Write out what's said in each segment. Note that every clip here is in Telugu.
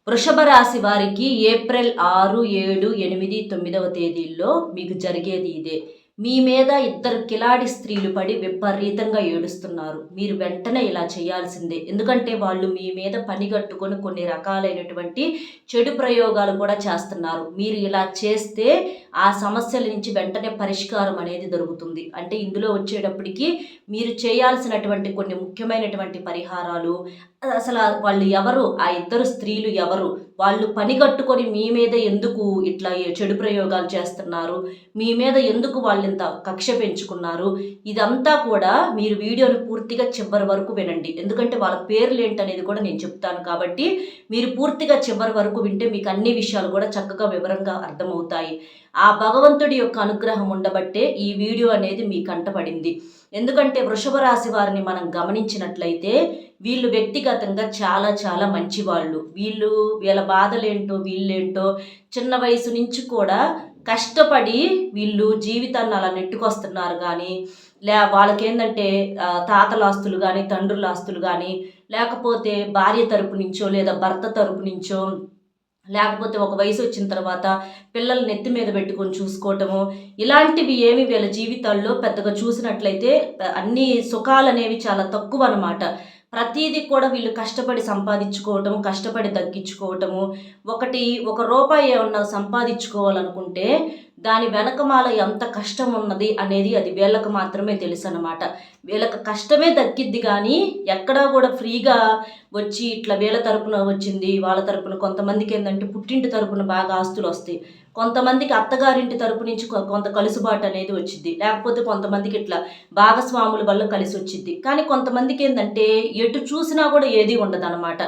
వృషభ రాశి వారికి ఏప్రిల్ 6, 7, 8, 9వ తేదీల్లో మీకు జరిగేది ఇదే. మీ మీద ఇద్దరు కిలాడి స్త్రీలు పడి విపరీతంగా ఏడుస్తున్నారు. మీరు వెంటనే ఇలా చేయాల్సిందే. ఎందుకంటే వాళ్ళు మీ మీద పనిగట్టుకొని కొన్ని రకాలైనటువంటి చెడు ప్రయోగాలు కూడా చేస్తున్నారు. మీరు ఇలా చేస్తే ఆ సమస్యల నుంచి వెంటనే పరిష్కారం అనేది దొరుకుతుంది. అంటే ఇందులో వచ్చేటప్పటికి మీరు చేయాల్సినటువంటి కొన్ని ముఖ్యమైనటువంటి పరిహారాలు, అసలు వాళ్ళు ఎవరు, ఆ ఇద్దరు స్త్రీలు ఎవరు, వాళ్ళు పని కట్టుకొని మీ మీద ఎందుకు ఇట్లా చెడు ప్రయోగాలు చేస్తున్నారు, మీ మీద ఎందుకు వాళ్ళు ఇంత కక్ష పెంచుకున్నారు, ఇదంతా కూడా మీరు వీడియోని పూర్తిగా చివరి వరకు వినండి. ఎందుకంటే వాళ్ళ పేర్లు ఏంటనేది కూడా నేను చెప్తాను. కాబట్టి మీరు పూర్తిగా చివరి వరకు వింటే మీకు అన్ని విషయాలు కూడా చక్కగా వివరంగా అర్థమవుతాయి. ఆ భగవంతుడి యొక్క అనుగ్రహం ఉండబట్టే ఈ వీడియో అనేది మీ కంటపడింది. ఎందుకంటే వృషభ రాశి వారిని మనం గమనించినట్లయితే వీళ్ళు వ్యక్తిగతంగా చాలా చాలా మంచివాళ్ళు. వీళ్ళ బాధలేంటో వీళ్ళేంటో చిన్న వయసు నుంచి కూడా కష్టపడి వీళ్ళు జీవితాన్ని అలా నెట్టుకొస్తున్నారు. కానీ వాళ్ళకేంటంటే తాతల ఆస్తులు కానీ, తండ్రుల ఆస్తులు కానీ, లేకపోతే భార్య తరపు నుంచో లేదా భర్త తరపు నుంచో, లేకపోతే ఒక వయసు వచ్చిన తర్వాత పిల్లల్ని నెత్తి మీద పెట్టుకొని చూసుకోవటము, ఇలాంటివి ఏమి వీళ్ళ జీవితాల్లో పెద్దగా చూసినట్లయితే అన్ని సుఖాలు అనేవి చాలా తక్కువ అన్నమాట. ప్రతీది కూడా వీళ్ళు కష్టపడి సంపాదించుకోవటము, కష్టపడి దక్కించుకోవటము. ఒక రూపాయి ఏమన్నా సంపాదించుకోవాలనుకుంటే దాని వెనకమాల ఎంత కష్టం ఉన్నది అనేది అది వీళ్ళకి మాత్రమే తెలుసు అన్నమాట. వీళ్ళకి కష్టమే దక్కిద్ది కానీ ఎక్కడా కూడా ఫ్రీగా వచ్చి ఇట్లా వీళ్ళ తరపున వచ్చింది, వాళ్ళ తరపున కొంతమందికి ఏంటంటే పుట్టింటి తరపున బాగా ఆస్తులు వస్తాయి, కొంతమందికి అత్తగారింటి తరపు నుంచి కొంత కలుసుబాటు అనేది వచ్చింది, లేకపోతే కొంతమందికి ఇట్లా భాగస్వాముల వల్ల కలిసి వచ్చింది. కానీ కొంతమందికి ఏంటంటే ఎటు చూసినా కూడా ఏది ఉండదు అనమాట.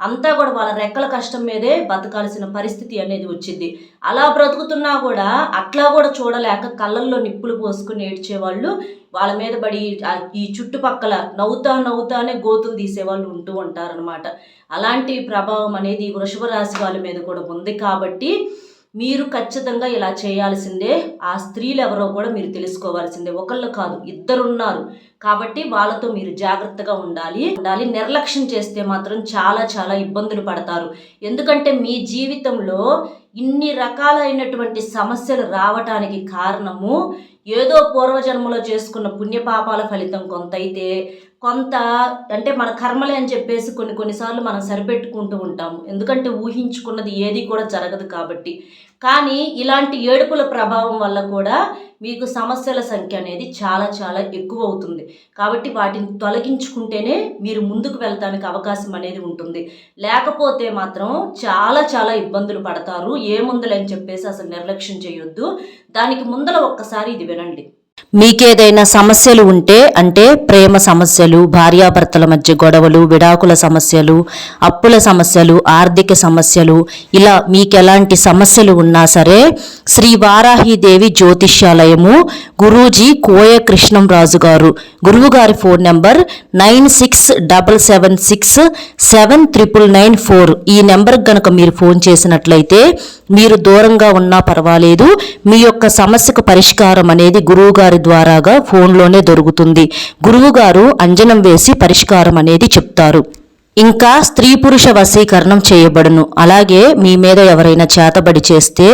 అంతా కూడా వాళ్ళ రెక్కల కష్టం మీదే బతకాల్సిన పరిస్థితి అనేది వచ్చింది. అలా బ్రతుకుతున్నా కూడా అట్లా కూడా చూడలేక కళ్ళల్లో నిప్పులు పోసుకుని ఏడ్చేవాళ్ళు, వాళ్ళ మీద పడి ఈ చుట్టుపక్కల నవ్వుతానే గోతులు తీసేవాళ్ళు ఉంటూ ఉంటారనమాట. అలాంటి ప్రభావం అనేది వృషభ రాశి వాళ్ళ మీద కూడా ఉంది. కాబట్టి మీరు ఖచ్చితంగా ఇలా చేయాల్సిందే. ఆ స్త్రీలు ఎవరో కూడా మీరు తెలుసుకోవాల్సిందే. ఒకళ్ళు కాదు, ఇద్దరున్నారు. కాబట్టి వాళ్ళతో మీరు జాగ్రత్తగా ఉండాలి. నిర్లక్ష్యం చేస్తే మాత్రం చాలా చాలా ఇబ్బందులు పడతారు. ఎందుకంటే మీ జీవితంలో ఇన్ని రకాలైనటువంటి సమస్యలు రావటానికి కారణము ఏదో పూర్వజన్మలో చేసుకున్న పుణ్యపాపాల ఫలితం కొంత అయితే, కొంత అంటే మన కర్మలే అని చెప్పేసి కొన్నిసార్లు మనం సరిపెట్టుకుంటూ ఉంటాము. ఎందుకంటే ఊహించుకున్నది ఏది కూడా జరగదు కాబట్టి. కానీ ఇలాంటి ఏడుపుల ప్రభావం వల్ల కూడా మీకు సమస్యల సంఖ్య అనేది చాలా చాలా ఎక్కువ అవుతుంది. కాబట్టి వాటిని తొలగించుకుంటేనే మీరు ముందుకు వెళ్తానికి అవకాశం అనేది ఉంటుంది. లేకపోతే మాత్రం చాలా చాలా ఇబ్బందులు పడతారు. ఏముందులని చెప్పేసి అసలు నిర్లక్ష్యం చేయొద్దు. దానికి ముందర ఒక్కసారి ఇది వినండి. మీకేదైనా సమస్యలు ఉంటే, అంటే ప్రేమ సమస్యలు, భార్యాభర్తల మధ్య గొడవలు, విడాకుల సమస్యలు, అప్పుల సమస్యలు, ఆర్థిక సమస్యలు, ఇలా మీకు ఎలాంటి సమస్యలు ఉన్నా సరే శ్రీ వారాహిదేవి జ్యోతిష్యాలయము, గురూజీ కోయ కృష్ణం రాజు గారు, గురువుగారి ఫోన్ నెంబర్ 9677679994. ఈ నెంబర్కి గనక మీరు ఫోన్ చేసినట్లయితే మీరు దూరంగా ఉన్నా పర్వాలేదు, మీ యొక్క సమస్యకు పరిష్కారం అనేది గురువుగారి ద్వారాగా ఫోన్లోనే దొరుకుతుంది. గురువుగారు అంజనం వేసి పరిష్కారం అనేది చెప్తారు. ఇంకా స్త్రీ పురుష వశీకరణం చేయబడును. అలాగే మీ మీద ఎవరైనా చేతబడి చేస్తే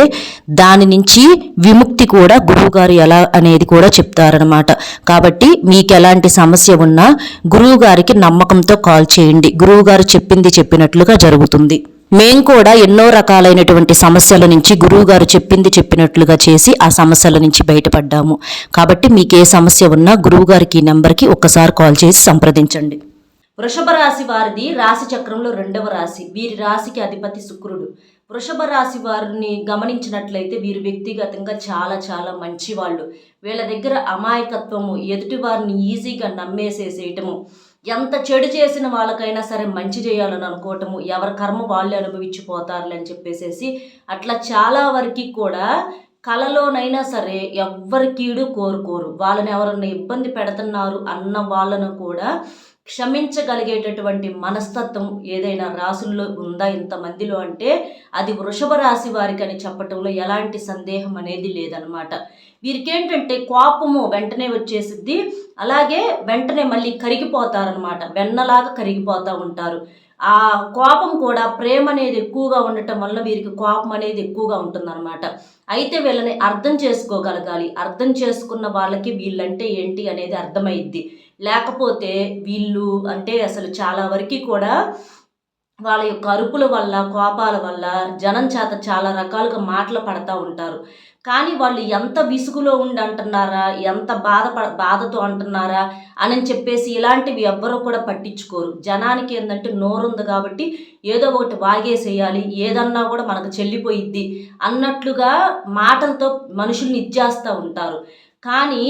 దాని నుంచి విముక్తి కూడా గురువుగారు ఎలా అనేది కూడా చెప్తారనమాట. కాబట్టి మీకు ఎలాంటి సమస్య ఉన్నా గురువుగారికి నమ్మకంతో కాల్ చేయండి. గురువుగారు చెప్పినట్లుగా జరుగుతుంది. మేం కూడా ఎన్నో రకాలైనటువంటి సమస్యల నుంచి గురువుగారు చెప్పినట్లుగా చేసి ఆ సమస్యల నుంచి బయటపడ్డాము. కాబట్టి మీకు ఏ సమస్య ఉన్నా గురువుగారికి ఈ నెంబర్కి ఒక్కసారి కాల్ చేసి సంప్రదించండి. వృషభ రాశి వారిది రాశి చక్రంలో 2వ రాశి. వీరి రాశికి అధిపతి శుక్రుడు. వృషభ రాశి వారిని గమనించినట్లయితే వీరు వ్యక్తిగతంగా చాలా చాలా మంచివాళ్ళు. వీళ్ళ దగ్గర అమాయకత్వము, ఎదుటి వారిని ఈజీగా నమ్మేసేసేయటము, ఎంత చెడు చేసిన వాళ్ళకైనా సరే మంచి చేయాలని అనుకోవటము, ఎవరి కర్మ వాళ్ళే అనుభవించిపోతారులే అని చెప్పేసేసి అట్లా చాలా వరకు కూడా కలలోనైనా సరే ఎవ్వరి కీడు కోరుకోరు. వాళ్ళని ఎవరన్నా ఇబ్బంది పెడుతున్నారు అన్న వాళ్ళను కూడా క్షమించగలిగేటటువంటి మనస్తత్వం ఏదైనా రాసుల్లో ఉందా ఇంతమందిలో అంటే అది వృషభ రాశి వారికి అని చెప్పటంలో ఎలాంటి సందేహం అనేది లేదనమాట. వీరికేంటంటే కోపము వెంటనే వచ్చేసిద్ది, అలాగే వెంటనే మళ్ళీ కరిగిపోతారనమాట, వెన్నలాగా కరిగిపోతూ ఉంటారు. ఆ కోపం కూడా ప్రేమ అనేది ఎక్కువగా ఉండటం వల్ల వీరికి కోపం అనేది ఎక్కువగా ఉంటుందన్నమాట. అయితే వీళ్ళని అర్థం చేసుకోగలగాలి. అర్థం చేసుకున్న వాళ్ళకి వీళ్ళంటే ఏంటి అనేది అర్థమైద్ది. లేకపోతే వీళ్ళు అంటే అసలు చాలా వరకు కూడా వాళ్ళ యొక్క అరుపుల వల్ల, కోపాల వల్ల జనం చేత చాలా రకాలుగా మాటలు పడతా ఉంటారు. కానీ వాళ్ళు ఎంత విసుగులో ఉండి అంటున్నారా, ఎంత బాధతో అంటున్నారా అని చెప్పేసి ఇలాంటివి ఎవ్వరూ కూడా పట్టించుకోరు. జనానికి ఏందంటే నోరుంది కాబట్టి ఏదో ఒకటి వాగేసేయాలి, ఏదన్నా కూడా మనకు చెల్లిపోయిద్ది అన్నట్లుగా మాటలతో మనుషుల్ని ఇచ్చేస్తూ ఉంటారు. కానీ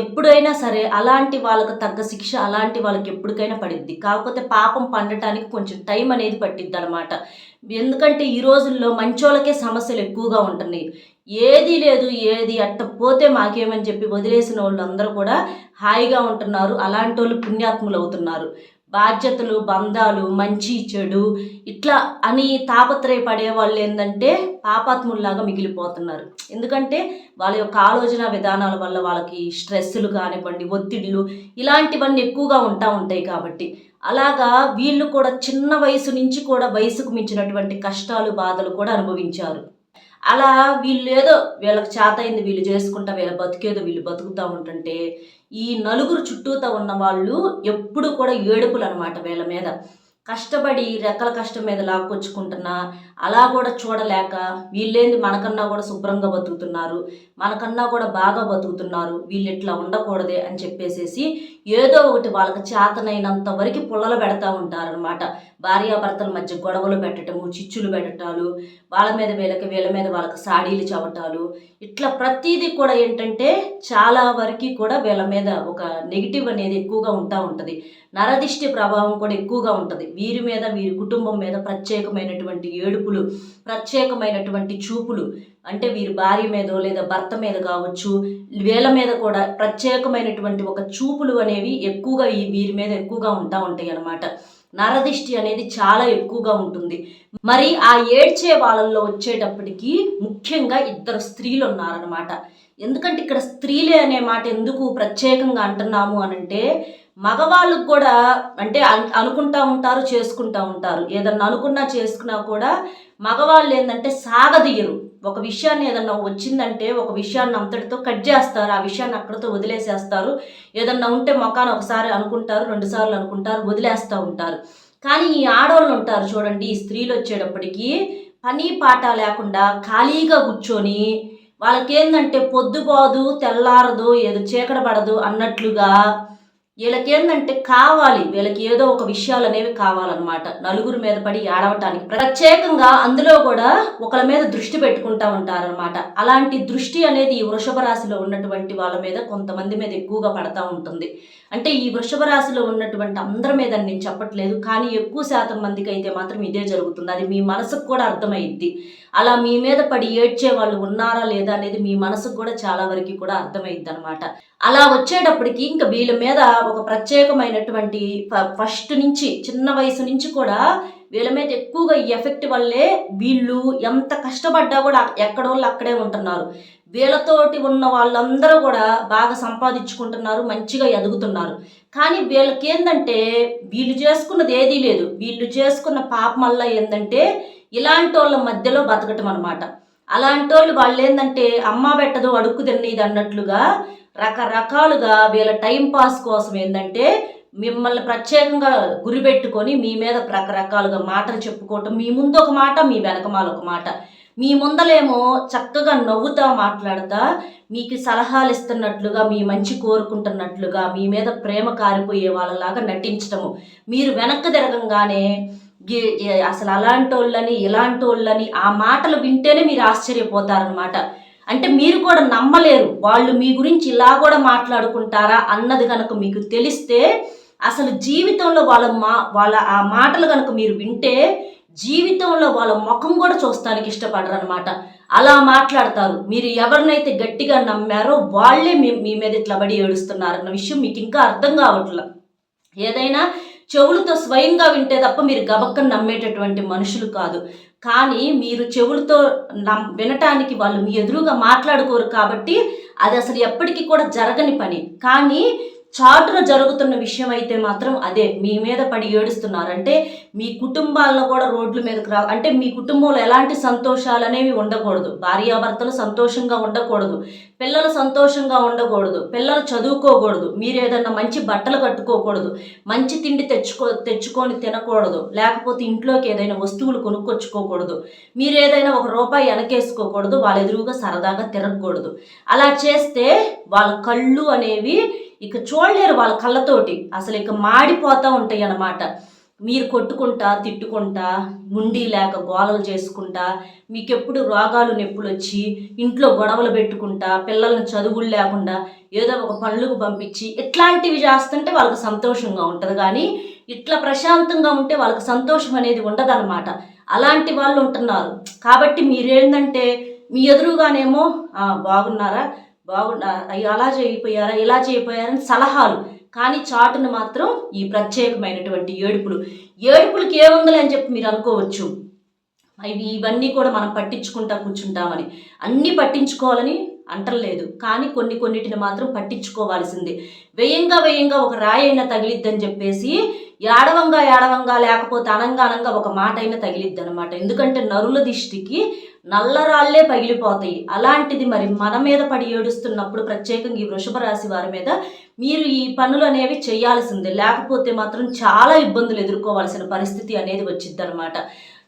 ఎప్పుడైనా సరే అలాంటి వాళ్ళకు తగ్గ శిక్ష అలాంటి వాళ్ళకి ఎప్పటికైనా పడిద్ది. కాకపోతే పాపం పండటానికి కొంచెం టైం అనేది పట్టిద్దనమాట. ఎందుకంటే ఈ రోజుల్లో మంచోళ్ళకే సమస్యలు ఎక్కువగా ఉంటున్నాయి. ఏదీ లేదు, ఏది అట్ట పోతే మాకేమని చెప్పి వదిలేసిన వాళ్ళందరూ కూడా హాయిగా ఉంటున్నారు. అలాంటోళ్ళు పుణ్యాత్ములు అవుతున్నారు. బాధ్యతలు, బంధాలు, మంచి చెడు ఇట్లా అని తాపత్రయపడే వాళ్ళు ఏంటంటే పాపాత్ముల్లాగా మిగిలిపోతున్నారు. ఎందుకంటే వాళ్ళ యొక్క ఆలోచన విధానాల వల్ల వాళ్ళకి స్ట్రెస్సులు కానివ్వండి, ఒత్తిడులు ఇలాంటివన్నీ ఎక్కువగా ఉంటాయి కాబట్టి. అలాగా వీళ్ళు కూడా చిన్న వయసు నుంచి కూడా వయసుకు మించినటువంటి కష్టాలు, బాధలు కూడా అనుభవించారు. అలా వీళ్ళేదో వీళ్ళకి చేతయింది వీళ్ళు చేసుకుంటా, వీళ్ళ బతికేదో వీళ్ళు బతుకుతూ ఉంటుంటే ఈ నలుగురు చుట్టూతా ఉన్న వాళ్ళు ఎప్పుడు కూడా ఏడుపులు అనమాట వీళ్ళ మీద. కష్టపడి రెక్కల కష్టం మీద లాక్కొచ్చుకుంటున్నా అలా కూడా చూడలేక వీళ్ళేంది మనకన్నా కూడా శుభ్రంగా బతుకుతున్నారు, మనకన్నా కూడా బాగా బతుకుతున్నారు, వీళ్ళు ఇట్లా ఉండకూడదే అని చెప్పేసేసి ఏదో ఒకటి వాళ్ళకి చేతనైనంత వరకు పుల్లలు పెడతా ఉంటారనమాట. భార్యాభర్తల మధ్య గొడవలు పెట్టడము, చిచ్చులు పెట్టడాలు, వాళ్ళ మీద వీళ్ళకి, వీళ్ళ మీద వాళ్ళకి సాడీలు చవటాలు, ఇట్లా ప్రతిదీ కూడా ఏంటంటే చాలా వరకు కూడా వీళ్ళ మీద ఒక నెగిటివ్ అనేది ఎక్కువగా ఉంటుంది. నరదిష్టి ప్రభావం కూడా ఎక్కువగా ఉంటుంది. వీరి మీద, వీరి కుటుంబం మీద ప్రత్యేకమైనటువంటి ఏడుపులు, ప్రత్యేకమైనటువంటి చూపులు, అంటే వీరి భార్య మీదో లేదా భర్త మీద కావచ్చు, వీళ్ళ మీద కూడా ప్రత్యేకమైనటువంటి ఒక చూపులు అనేవి ఎక్కువగా వీరి మీద ఎక్కువగా ఉంటాయి అన్నమాట. నరదిష్టి అనేది చాలా ఎక్కువగా ఉంటుంది. మరి ఆ ఏడ్చే వాళ్ళల్లో వచ్చేటప్పటికి ముఖ్యంగా ఇద్దరు స్త్రీలు ఉన్నారనమాట. ఎందుకంటే ఇక్కడ స్త్రీలే అనే మాట ఎందుకు ప్రత్యేకంగా అంటున్నాము అనంటే, మగవాళ్ళకు కూడా అంటే అనుకుంటా ఉంటారు, చేసుకుంటా ఉంటారు. ఏదన్నా అనుకున్నా చేసుకున్నా కూడా మగవాళ్ళు ఏంటంటే సాగదీయరు. ఒక విషయాన్ని ఏదన్నా వచ్చిందంటే ఒక విషయాన్ని అంతటితో కట్ చేస్తారు, ఆ విషయాన్ని అక్కడితో వదిలేసేస్తారు. ఏదన్నా ఉంటే మొఖాన ఒకసారి అనుకుంటారు, 2 సార్లు అనుకుంటారు, వదిలేస్తూ ఉంటారు. కానీ ఈ ఆడవాళ్ళు ఉంటారు చూడండి, ఈ స్త్రీలు వచ్చేటప్పటికి పని పాట లేకుండా ఖాళీగా కూర్చొని వాళ్ళకేందంటే పొద్దుపోదు, తెల్లారదు, ఏదో చీకటి పడదు అన్నట్లుగా వీళ్ళకేందంటే కావాలి, వీళ్ళకి ఏదో ఒక విషయాలు అనేవి కావాలన్నమాట. నలుగురు మీద పడి ఏడవటానికి ప్రత్యేకంగా అందులో కూడా ఒకళ్ళ మీద దృష్టి పెట్టుకుంటా ఉంటారనమాట. అలాంటి దృష్టి అనేది ఈ వృషభ రాశిలో ఉన్నటువంటి వాళ్ళ మీద కొంతమంది మీద ఎక్కువగా పడతా ఉంటుంది. అంటే ఈ వృషభ రాశిలో ఉన్నటువంటి అందరి మీద నేను చెప్పట్లేదు, కానీ ఎక్కువ శాతం మందికి అయితే మాత్రం ఇదే జరుగుతుంది. అది మీ మనసుకు కూడా అర్థమైద్ది. అలా మీ మీద పడి ఏడ్చే వాళ్ళు ఉన్నారా లేదా అనేది మీ మనసుకు కూడా చాలా వరకు కూడా అర్థమైద్ది అనమాట. అలా వచ్చేటప్పటికి ఇంకా వీళ్ళ మీద ఒక ప్రత్యేకమైనటువంటి ఫస్ట్ నుంచి చిన్న వయసు నుంచి కూడా వీళ్ళ మీద ఎక్కువగా ఈ ఎఫెక్ట్ వల్లే వీళ్ళు ఎంత కష్టపడ్డా కూడా ఎక్కడోళ్ళు అక్కడే ఉంటున్నారు. వీళ్ళతోటి ఉన్న వాళ్ళందరూ కూడా బాగా సంపాదించుకుంటున్నారు, మంచిగా ఎదుగుతున్నారు. కానీ వీళ్ళకి ఏంటంటే వీళ్ళు చేసుకున్నది ఏదీ లేదు. వీళ్ళు చేసుకున్న పాపం వల్ల ఏంటంటే ఇలాంటి వాళ్ళ మధ్యలో బతకటం అనమాట. అలాంటి వాళ్ళు ఏంటంటే అమ్మ పెట్టదు అడుక్కు తిన్నది అన్నట్లుగా రకరకాలుగా వీళ్ళ టైం పాస్ కోసం ఏంటంటే మిమ్మల్ని ప్రత్యేకంగా గురిపెట్టుకొని మీ మీద రకరకాలుగా మాటలు చెప్పుకోవటం, మీ ముందు ఒక మాట, మీ వెనకమాల ఒక మాట. మీ ముందలేమో చక్కగా నవ్వుతా మాట్లాడుతా మీకు సలహాలు ఇస్తున్నట్లుగా, మీ మంచి కోరుకుంటున్నట్లుగా, మీ మీద ప్రేమ కారిపోయే వాళ్ళలాగా నటించటము. మీరు వెనక్కి తిరగంగానే అసలు అలాంటి వాళ్ళని ఇలాంటి వాళ్ళని ఆ మాటలు వింటేనే మీరు ఆశ్చర్యపోతారనమాట. అంటే మీరు కూడా నమ్మలేరు, వాళ్ళు మీ గురించి ఇలా కూడా మాట్లాడుకుంటారా అన్నది కనుక మీకు తెలిస్తే అసలు జీవితంలో వాళ్ళ ఆ మాటలు కనుక మీరు వింటే జీవితంలో వాళ్ళ ముఖం కూడా చూస్తానికి ఇష్టపడరు అనమాట. అలా మాట్లాడతారు. మీరు ఎవరినైతే గట్టిగా నమ్మారో వాళ్ళే మీ మీద ఇట్లా పడి ఏడుస్తున్నారన్న విషయం మీకు ఇంకా అర్థం కావట్లా. ఏదైనా చెవులతో స్వయంగా వింటే తప్ప మీరు గబక్కన నమ్మేటటువంటి మనుషులు కాదు. కానీ మీరు చెవులతో వినటానికి వాళ్ళు మీ ఎదురుగా మాట్లాడుకోరు కాబట్టి అది అసలు ఎప్పటికీ కూడా జరగని పని. కానీ చాటున జరుగుతున్న విషయం అయితే మాత్రం అదే, మీ మీద పడి ఏడుస్తున్నారు. అంటే మీ కుటుంబాలను కూడా రోడ్ల మీదకి అంటే మీ కుటుంబంలో ఎలాంటి సంతోషాలు అనేవి ఉండకూడదు. భార్యాభర్తలు సంతోషంగా ఉండకూడదు, పిల్లలు సంతోషంగా ఉండకూడదు, పిల్లలు చదువుకోకూడదు, మీరు ఏదన్నా మంచి బట్టలు కట్టుకోకూడదు, మంచి తిండి తెచ్చుకొని తినకూడదు, లేకపోతే ఇంట్లోకి ఏదైనా వస్తువులు కొనుక్కొచ్చుకోకూడదు, మీరు ఏదైనా ₹1 వెనకేసుకోకూడదు, వాళ్ళ ఎదురుగా సరదాగా తిరగకూడదు. అలా చేస్తే వాళ్ళ కళ్ళు అనేవి ఇక చూడలేరు, వాళ్ళ కళ్ళతోటి అసలు ఇక మాడిపోతూ ఉంటాయి అన్నమాట. మీరు కొట్టుకుంటా తిట్టుకుంటా ఉండి లేక గోలలు చేసుకుంటా మీకెప్పుడు రోగాలు నొప్పులు వచ్చి ఇంట్లో గొడవలు పెట్టుకుంటా పిల్లల్ని చదువులు లేకుండా ఏదో ఒక పనులకు పంపించి ఇట్లాంటివి చేస్తుంటే వాళ్ళకి సంతోషంగా ఉంటుంది. కానీ ఇట్లా ప్రశాంతంగా ఉంటే వాళ్ళకి సంతోషం అనేది ఉండదన్నమాట. అలాంటి వాళ్ళు ఉంటున్నారు. కాబట్టి మీరేంటంటే మీ ఎదురుగానేమో బాగున్నారా, అయ్యో అలా చేయిపోయారా, ఇలా చేయిపోయారని సలహాలు, కానీ చాటును మాత్రం ఈ ప్రత్యేకమైనటువంటి ఏడుపులకి ఏముందని అని చెప్పి మీరు అనుకోవచ్చు. ఇవన్నీ కూడా మనం పట్టించుకుంటా కూర్చుంటామని. అన్నీ పట్టించుకోవాలని అంటలేదు, కానీ కొన్నిటిని మాత్రం పట్టించుకోవాల్సిందే. వేయంగా ఒక రాయి అయినా తగిలిద్దని చెప్పేసి ఏడవంగా లేకపోతే అనంగా ఒక మాట అయినా తగిలిద్ది అనమాట. ఎందుకంటే నరుల దిష్టికి నల్లరాళ్లే పగిలిపోతాయి. అలాంటిది మరి మన మీద పడి ఏడుస్తున్నప్పుడు ప్రత్యేకంగా ఈ వృషభ రాశి వారి మీద మీరు ఈ పనులు అనేవి చేయాల్సిందే. లేకపోతే మాత్రం చాలా ఇబ్బందులు ఎదుర్కోవాల్సిన పరిస్థితి అనేది వచ్చిద్ది అనమాట.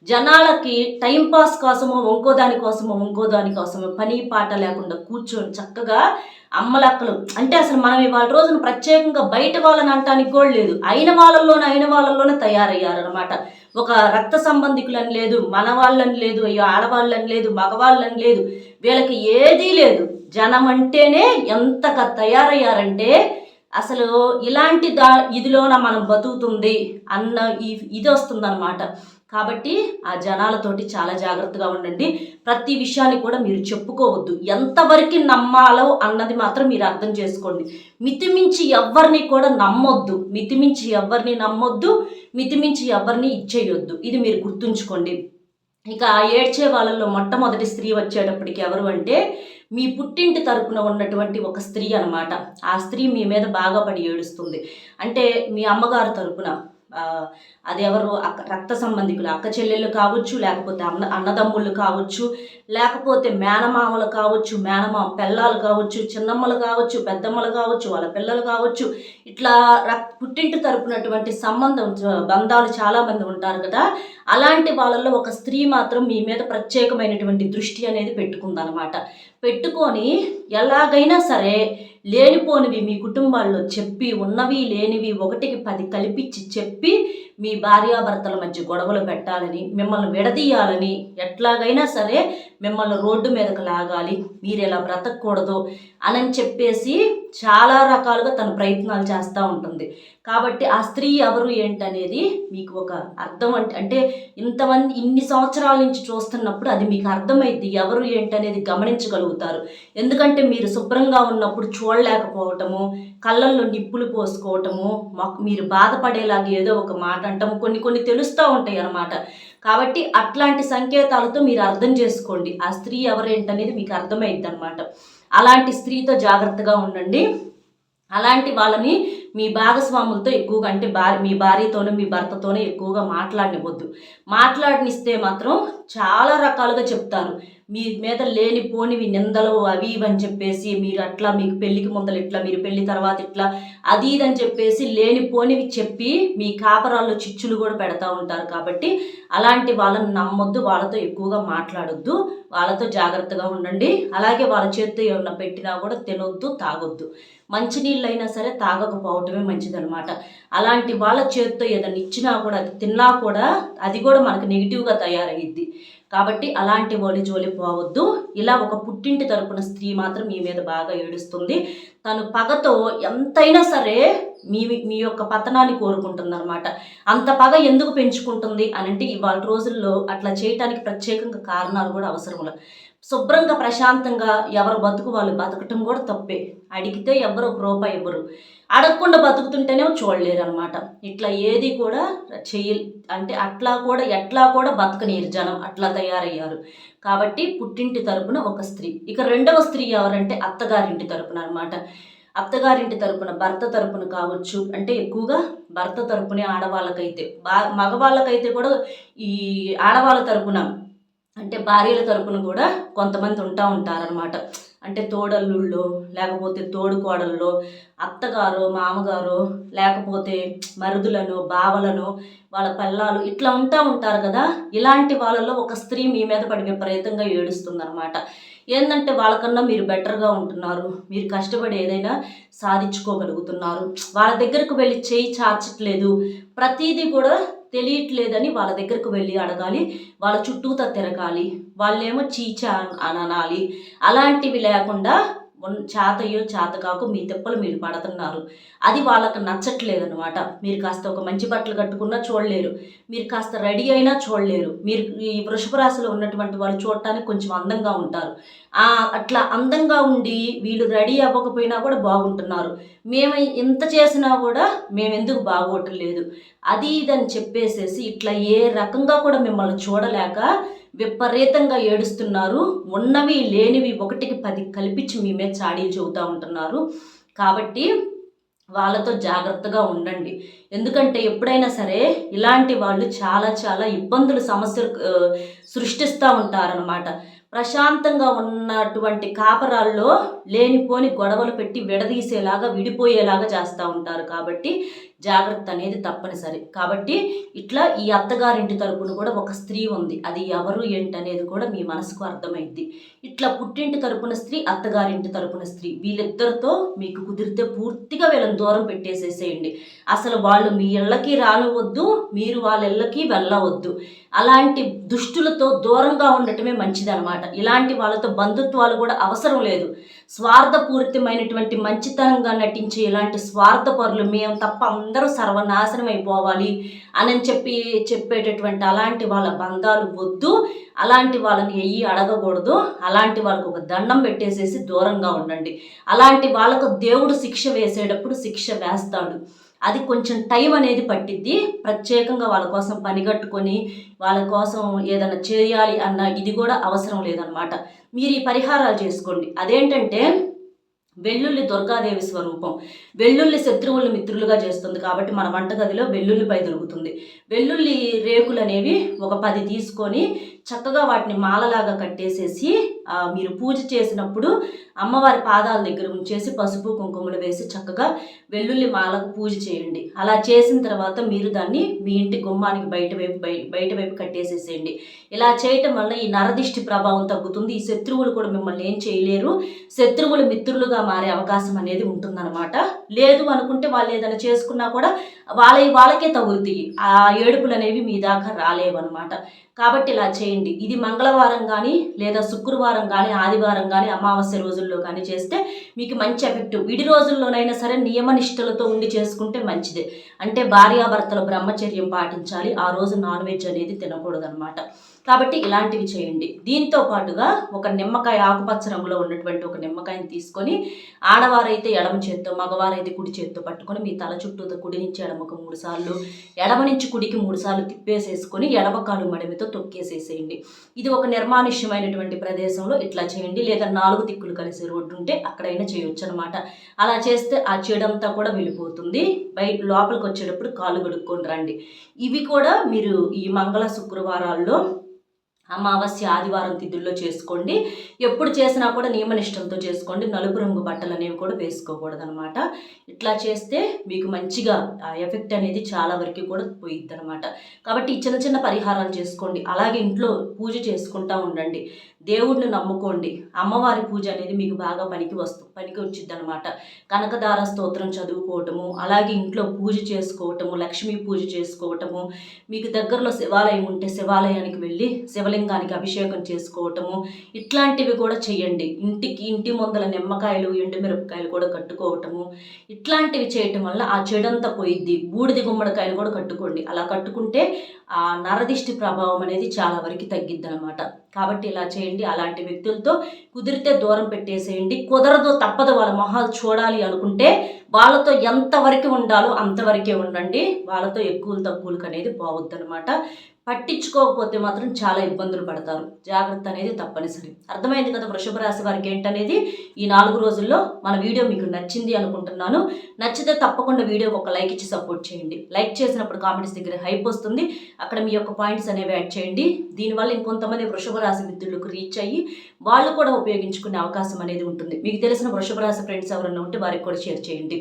జనాలకి టైంపాస్ కోసమో ఇంకో దానికోసమో పని పాట లేకుండా కూర్చొని చక్కగా అమ్మలక్కలు అంటే అసలు మనం ఇవాళ రోజున ప్రత్యేకంగా బయట వాళ్ళని అంటానికి కూడా లేదు, అయిన వాళ్ళల్లోనే తయారయ్యారనమాట. ఒక రక్త సంబంధికులని లేదు, మన వాళ్ళని లేదు, అయ్యో ఆడవాళ్ళని లేదు, మగవాళ్ళని లేదు, వీళ్ళకి ఏదీ లేదు. జనం అంటేనే ఎంతగా తయారయ్యారంటే అసలు ఇలాంటి ఇదిలోన మనం బతుకుతుంది అన్న ఇది వస్తుందన్నమాట. కాబట్టి ఆ జనాలతోటి చాలా జాగ్రత్తగా ఉండండి. ప్రతి విషయాన్ని కూడా మీరు చెప్పుకోవద్దు. ఎంతవరకు నమ్మాలో అన్నది మాత్రం మీరు అర్థం చేసుకోండి. మితిమించి ఎవరిని కూడా నమ్మొద్దు, మితిమించి ఎవరిని ఇచ్చేయొద్దు. ఇది మీరు గుర్తుంచుకోండి. ఇక ఏడ్చే వాళ్ళల్లో మొట్టమొదటి స్త్రీ వచ్చేటప్పటికి ఎవరు అంటే మీ పుట్టింటి తరపున ఉన్నటువంటి ఒక స్త్రీ అనమాట. ఆ స్త్రీ మీ మీద బాగా పడి ఏడుస్తుంది. అంటే మీ అమ్మగారు తరపున అది ఎవరు రక్త సంబంధికులు, అక్క చెల్లెళ్ళు కావచ్చు, లేకపోతే అన్నదమ్ముళ్ళు కావచ్చు, లేకపోతే మేనమామలు కావచ్చు, మేనమామ పిల్లలు కావచ్చు, చిన్నమ్మలు కావచ్చు, పెద్దమ్మలు కావచ్చు, వాళ్ళ పిల్లలు కావచ్చు, ఇట్లా పుట్టింటి తరపునటువంటి బంధాలు చాలామంది ఉంటారు కదా. అలాంటి వాళ్ళల్లో ఒక స్త్రీ మాత్రం మీ మీద ప్రత్యేకమైనటువంటి దృష్టి అనేది పెట్టుకుందనమాట. పెట్టుకొని ఎలాగైనా సరే లేనిపోనివి మీ కుటుంబాల్లో చెప్పి, ఉన్నవి లేనివి 1కి 10 కల్పించి చెప్పి మీ భార్యాభర్తల మధ్య గొడవలు పెట్టాలని, మిమ్మల్ని విడదీయాలని, ఎట్లాగైనా సరే మిమ్మల్ని రోడ్డు మీదకు లాగాలి, మీరు ఇలా బ్రతకూడదు అని చెప్పేసి చాలా రకాలుగా తన ప్రయత్నాలు చేస్తూ ఉంటుంది. కాబట్టి ఆ స్త్రీ ఎవరు ఏంటనేది మీకు ఒక అర్థం అంటే ఇన్ని సంవత్సరాల నుంచి చూస్తున్నప్పుడు అది మీకు అర్థమైద్ది, ఎవరు ఏంటనేది గమనించగలుగుతారు. ఎందుకంటే మీరు శుభ్రంగా ఉన్నప్పుడు చూడలేకపోవటము, కళ్ళల్లో నిప్పులు పోసుకోవటము, మీరు బాధపడేలాగా ఏదో ఒక మాట అంటాము, కొన్ని తెలుస్తూ ఉంటాయి అన్నమాట. కాబట్టి అట్లాంటి సంకేతాలతో మీరు అర్థం చేసుకోండి ఆ స్త్రీ ఎవరేంటనేది మీకు అర్థమైద్ది అనమాట. అలాంటి స్త్రీతో జాగ్రత్తగా ఉండండి. అలాంటి వాళ్ళని మీ భాగస్వాములతో ఎక్కువగా అంటే మీ భార్యతోనో మీ భర్తతోనో ఎక్కువగా మాట్లాడనిస్తే మాత్రం చాలా రకాలుగా చెప్తారు. మీ మీద లేనిపోనివి నిందలు అవి ఇవని చెప్పేసి మీరు అట్లా, మీకు పెళ్ళికి ముందలు ఇట్లా, మీరు పెళ్లి తర్వాత ఇట్లా, అది ఇదని చెప్పేసి లేనిపోనివి చెప్పి మీ కాపరాల్లో చిచ్చులు కూడా పెడతా ఉంటారు. కాబట్టి అలాంటి వాళ్ళని నమ్మొద్దు, వాళ్ళతో ఎక్కువగా మాట్లాడొద్దు, వాళ్ళతో జాగ్రత్తగా ఉండండి. అలాగే వాళ్ళ చేతితో ఏమన్నా పెట్టినా కూడా తినొద్దు, తాగొద్దు. మంచినీళ్ళైనా సరే తాగకపోవటమే మంచిదనమాట. అలాంటి వాళ్ళ చేతితో ఏదైనా ఇచ్చినా కూడా, అది తిన్నా కూడా, అది కూడా మనకు నెగిటివ్గా తయారయ్యిద్ది. కాబట్టి అలాంటి జోలి పోవద్దు. ఇలా ఒక పుట్టింటి తరపున స్త్రీ మాత్రం మీ మీద బాగా ఏడుస్తుంది. తను పగతో ఎంతైనా సరే మీ యొక్క పతనాన్ని కోరుకుంటుంది అనమాట. అంత పగ ఎందుకు పెంచుకుంటుంది అని అంటే ఇవాళ రోజుల్లో అట్లా చేయటానికి ప్రత్యేకంగా కారణాలు కూడా అవసరం. శుభ్రంగా ప్రశాంతంగా ఎవరు బతుకు వాళ్ళు బతకటం కూడా తప్పే. అడిగితే ఎవరు ₹1 ఇవ్వరు, అడగకుండా బతుకుతుంటేనే చూడలేరు అనమాట. ఇట్లా ఏది కూడా అంటే ఎట్లా కూడా బతకనీరు జనం, అట్లా తయారయ్యారు. కాబట్టి పుట్టింటి తరపున ఒక స్త్రీ. ఇక రెండవ స్త్రీ ఎవరంటే అత్తగారింటి తరపున అనమాట. అత్తగారింటి తరపున భర్త తరపున కావచ్చు, అంటే ఎక్కువగా భర్త తరపునే ఆడవాళ్ళకైతే, మగవాళ్ళకైతే కూడా ఈ ఆడవాళ్ళ తరపున అంటే భార్యల తరపున కూడా కొంతమంది ఉంటారనమాట. అంటే తోడల్లుళ్ళో లేకపోతే తోడుకోడల్లో అత్తగారో మామగారో లేకపోతే మరుదులను బావలను వాళ్ళ పిల్లలు ఇట్లా ఉంటారు కదా. ఇలాంటి వాళ్ళలో ఒక స్త్రీ మీ మీద పడి విపరీతంగా ఏడుస్తుందన్నమాట. ఏంటంటే వాళ్ళకన్నా మీరు బెటర్గా ఉంటున్నారు, మీరు కష్టపడి ఏదైనా సాధించుకోగలుగుతున్నారు, వాళ్ళ దగ్గరకు వెళ్ళి చేయి చాచట్లేదు, ప్రతీదీ కూడా తెలియట్లేదని వాళ్ళ దగ్గరకు వెళ్ళి అడగాలి, వాళ్ళ చుట్టూతా తిరగాలి, వాళ్ళేమో చీచా అని అనాలి. అలాంటివి లేకుండా చేతయో చేతకాకు మీ తిప్పలు మీరు పడుతున్నారు. అది వాళ్ళకి నచ్చట్లేదనమాట. మీరు కాస్త ఒక మంచి బట్టలు కట్టుకున్నా చూడలేరు, మీరు కాస్త రెడీ అయినా చూడలేరు. మీరు ఈ వృషభ రాశిలో ఉన్నటువంటి వాళ్ళు చూడటానికి కొంచెం అందంగా ఉంటారు. అట్లా అందంగా ఉండి వీళ్ళు రెడీ అవ్వకపోయినా కూడా బాగుంటున్నారు. మేము ఇంత చేసినా కూడా మేమెందుకు బాగోట్లేదు అది ఇదని చెప్పేసేసి ఇట్లా ఏ రకంగా కూడా మిమ్మల్ని చూడలేక విపరీతంగా ఏడుస్తున్నారు. ఉన్నవి లేనివి 1కి 10 కల్పించి మీ మీద చాడీలు చెబుతూ ఉంటున్నారు. కాబట్టి వాళ్ళతో జాగ్రత్తగా ఉండండి. ఎందుకంటే ఎప్పుడైనా సరే ఇలాంటి వాళ్ళు చాలా చాలా ఇబ్బందులు సమస్యలు సృష్టిస్తూ ఉంటారనమాట. ప్రశాంతంగా ఉన్నటువంటి కాపరాల్లో లేనిపోని గొడవలు పెట్టి విడదీసేలాగా విడిపోయేలాగా చేస్తూ ఉంటారు. కాబట్టి జాగ్రత్త అనేది తప్పనిసరి. కాబట్టి ఇట్లా ఈ అత్తగారింటి తరపున కూడా ఒక స్త్రీ ఉంది, అది ఎవరు ఏంటనేది కూడా మీ మనసుకు అర్థమైద్ది. ఇట్లా పుట్టింటి తరపున స్త్రీ, అత్తగారింటి తరపున స్త్రీ, వీళ్ళిద్దరితో మీకు కుదిరితే పూర్తిగా వీళ్ళని దూరం పెట్టేసేసేయండి. అసలు వాళ్ళు మీ ఇళ్ళకి రానివద్దు, మీరు వాళ్ళ ఇళ్ళకి వెళ్ళవద్దు. అలాంటి దుష్టులతో దూరంగా ఉండటమే మంచిదన్నమాట. ఇలాంటి వాళ్ళతో బంధుత్వాలు కూడా అవసరం లేదు. స్వార్థపూరితమైనటువంటి మంచితనంగా నటించే ఇలాంటి స్వార్థపరులు, మేము తప్ప అందరూ సర్వనాశనం అయిపోవాలి అని చెప్పేటటువంటి అలాంటి వాళ్ళ బంధాలు వద్దు. అలాంటి వాళ్ళని అడగకూడదు. అలాంటి వాళ్ళకు ఒక దండం పెట్టేసేసి దూరంగా ఉండండి. అలాంటి వాళ్ళకు దేవుడు శిక్ష వేసేటప్పుడు శిక్ష వేస్తాడు. అది కొంచెం టైం అనేది పట్టిద్ది. ప్రత్యేకంగా వాళ్ళ కోసం పనిగట్టుకొని వాళ్ళ కోసం ఏదైనా చేయాలి అన్న ఇది కూడా అవసరం లేదనమాట. మీరు ఈ పరిహారాలు చేసుకోండి. అదేంటంటే వెల్లుల్లి దుర్గాదేవి స్వరూపం. వెల్లుల్లి శత్రువులు మిత్రులుగా చేస్తుంది కాబట్టి మన వంటగదిలో వెల్లుల్లిపై దొరుకుతుంది. వెల్లుల్లి రేకులు అనేవి ఒక 10 తీసుకొని చక్కగా వాటిని మాలలాగా కట్టేసేసి మీరు పూజ చేసినప్పుడు అమ్మవారి పాదాల దగ్గర ఉంచేసి పసుపు కుంకుమలు వేసి చక్కగా వెల్లుల్లి మాలకు పూజ చేయండి. అలా చేసిన తర్వాత మీరు దాన్ని మీ ఇంటి గుమ్మానికి బయట వైపు కట్టేసేసేయండి. ఇలా చేయటం వల్ల ఈ నరదిష్టి ప్రభావం తగ్గుతుంది. ఈ శత్రువులు కూడా మిమ్మల్ని ఏం చేయలేరు. శత్రువులు మిత్రులుగా మారే అవకాశం అనేది ఉంటుందన్నమాట. లేదు అనుకుంటే వాళ్ళు ఏదైనా చేసుకున్నా కూడా వాళ్ళకే తగులుతాయి. ఆ ఏడుపులు అనేవి మీ దాకా రాలేవన్నమాట. కాబట్టి ఇలా చేయండి. ఇది మంగళవారం కానీ లేదా శుక్రవారం కానీ ఆదివారం కానీ అమావాస్య రోజుల్లో కానీ చేస్తే మీకు మంచి ఎఫెక్ట్. విడి రోజుల్లోనైనా సరే నియమనిష్టలతో ఉండి చేసుకుంటే మంచిదే. అంటే భార్యాభర్తల బ్రహ్మచర్యం పాటించాలి. ఆ రోజు నాన్ వెజ్ అనేది తినకూడదు అనమాట. కాబట్టి ఇలాంటివి చేయండి. దీంతో పాటుగా ఒక నిమ్మకాయ, ఆకుపచ్చ రంగులో ఉన్నటువంటి ఒక నిమ్మకాయని తీసుకొని ఆడవారైతే ఎడమ చేత్తో, మగవారైతే కుడి చేత్తో పట్టుకొని మీ తల చుట్టూ కుడి నుంచి ఎడమకు 3 సార్లు, ఎడమ నుంచి కుడికి 3 సార్లు తిప్పేసేసుకొని ఎడమ కాలు మడిమితో తొక్కేసేసేయండి. ఇది ఒక నిర్మానుష్యమైనటువంటి ప్రదేశంలో ఇట్లా చేయండి. లేదా 4 దిక్కులు కలిసే రోడ్డు ఉంటే అక్కడైనా చేయొచ్చు అనమాట. అలా చేస్తే ఆ చెడంతా కూడా వెళ్ళిపోతుంది. లోపలికి వచ్చేటప్పుడు కాలు కడుక్కొని రండి. ఇవి కూడా మీరు ఈ మంగళ శుక్రవారాల్లో, అమావాస్య ఆదివారం తిథుల్లో చేసుకోండి. ఎప్పుడు చేసినా కూడా నియమనిష్టంతో చేసుకోండి. నలుపు రంగు బట్టలు అనేవి కూడా వేసుకోకూడదు అనమాట. ఇట్లా చేస్తే మీకు మంచిగా ఆ ఎఫెక్ట్ అనేది చాలా వరకు కూడా పోయిద్ది అనమాట. కాబట్టి చిన్న చిన్న పరిహారాలు చేసుకోండి. అలాగే ఇంట్లో పూజ చేసుకుంటూ ఉండండి. దేవుడిని నమ్ముకోండి. అమ్మవారి పూజ అనేది మీకు బాగా పనికి వచ్చిద్ది అనమాట. కనకదార స్తోత్రం చదువుకోవటము, అలాగే ఇంట్లో పూజ చేసుకోవటము, లక్ష్మీ పూజ చేసుకోవటము, మీకు దగ్గరలో శివాలయం ఉంటే శివాలయానికి వెళ్ళి శివలింగానికి అభిషేకం చేసుకోవటము, ఇట్లాంటివి కూడా చేయండి. ఇంటి ముందల నిమ్మకాయలు, ఎండుమిరపకాయలు కూడా కట్టుకోవటము, ఇట్లాంటివి చేయటం వల్ల ఆ చెడంతా పోయిద్ది. బూడిది గుమ్మడికాయలు కూడా కట్టుకోండి. అలా కట్టుకుంటే ఆ నరదిష్టి ప్రభావం అనేది చాలా వరకు తగ్గిద్ది అనమాట. కాబట్టి ఇలా చేయండి. అలాంటి వ్యక్తులతో కుదిరితే దూరం పెట్టేసేయండి. కుదరదు, తప్పదు, వాళ్ళ మొహాలు చూడాలి అనుకుంటే వాళ్ళతో ఎంతవరకు ఉండాలో అంతవరకే ఉండండి. వాళ్ళతో ఎక్కువలు తక్కువలకు అనేది పోవద్దనమాట. పట్టించుకోకపోతే మాత్రం చాలా ఇబ్బందులు పడతారు. జాగ్రత్త అనేది తప్పనిసరి. అర్థమైంది కదా వృషభ రాశి వారికి ఏంటనేది. ఈ 4 రోజుల్లో మన వీడియో మీకు నచ్చింది అనుకుంటున్నాను. నచ్చితే తప్పకుండా వీడియోకి ఒక లైక్ ఇచ్చి సపోర్ట్ చేయండి. లైక్ చేసినప్పుడు కామెంట్స్ దగ్గర హైప్ వస్తుంది. అక్కడ మీ యొక్క పాయింట్స్ అనేవి యాడ్ చేయండి. దీనివల్ల ఇంకొంతమంది వృషభ రాశి మిత్రులకు రీచ్ అయ్యి వాళ్ళు కూడా ఉపయోగించుకునే అవకాశం అనేది ఉంటుంది. మీకు తెలిసిన వృషభ రాశి ఫ్రెండ్స్ ఎవరైనా ఉంటే వారికి కూడా షేర్ చేయండి.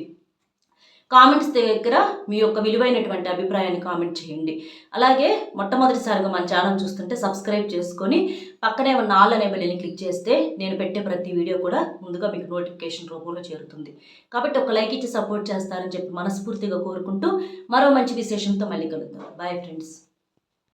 కామెంట్స్ దగ్గర మీ యొక్క విలువైనటువంటి అభిప్రాయాన్ని కామెంట్ చేయండి. అలాగే మొట్టమొదటిసారిగా మన ఛానల్ చూస్తుంటే సబ్స్క్రైబ్ చేసుకొని పక్కనే ఉన్న ఆల్ అనే బెల్ని క్లిక్ చేస్తే నేను పెట్టే ప్రతి వీడియో కూడా ముందుగా మీకు నోటిఫికేషన్ రూపంలో చేరుతుంది. కాబట్టి ఒక లైక్ ఇచ్చి సపోర్ట్ చేస్తారని చెప్పి మనస్ఫూర్తిగా కోరుకుంటూ మరో మంచి విశేషంతో మళ్ళీ కలుద్దాం. Bye friends.